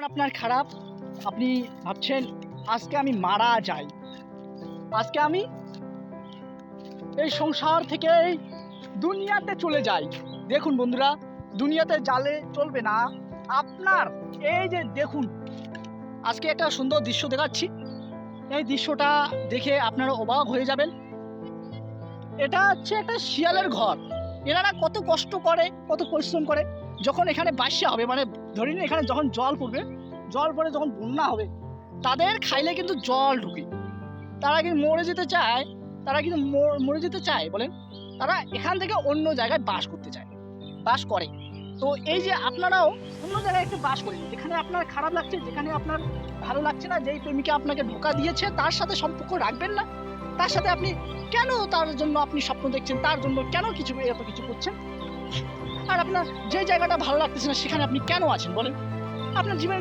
আপনার খারাপ, আপনি ভাবছেন আজকে আমি মারা যাই, আজকে আমি এই সংসার থেকে এই দুনিয়াতে চলে যাই। দেখুন বন্ধুরা, দুনিয়াতে জালে চলবে না আপনার। এই যে দেখুন, আজকে একটা সুন্দর দৃশ্য দেখাচ্ছি, এই দৃশ্যটা দেখে আপনারা অবাক হয়ে যাবেন। এটা হচ্ছে একটা শিয়ালের ঘর। এনারা কত কষ্ট করে, কত পরিশ্রম করে। যখন এখানে বাসা হবে, মানে ধরে নিন এখানে যখন জল পড়বে, জল পড়ে যখন বন্যা হবে, তাদের খাইলে কিন্তু জল ঢুকে, তারা কিন্তু মরে যেতে চায়। তারা কিন্তু মরে যেতে চায় বলেন, তারা এখান থেকে অন্য জায়গায় বাস করতে চায়, বাস করে। তো এই যে আপনারাও অন্য জায়গায় একটু বাস করেন, যেখানে আপনার খারাপ লাগছে, যেখানে আপনার ভালো লাগছে না, যেই প্রেমিকা আপনাকে ধোঁকা দিয়েছে তার সাথে সম্পর্ক রাখবেন না। তার সাথে আপনি কেন, তার জন্য আপনি স্বপ্ন দেখছেন, তার জন্য কেন এত কিছু করছেন? আর আপনার যে জায়গাটা ভালো লাগতেছে না সেখানে আপনি কেন আছেন বলেন? আপনার জীবন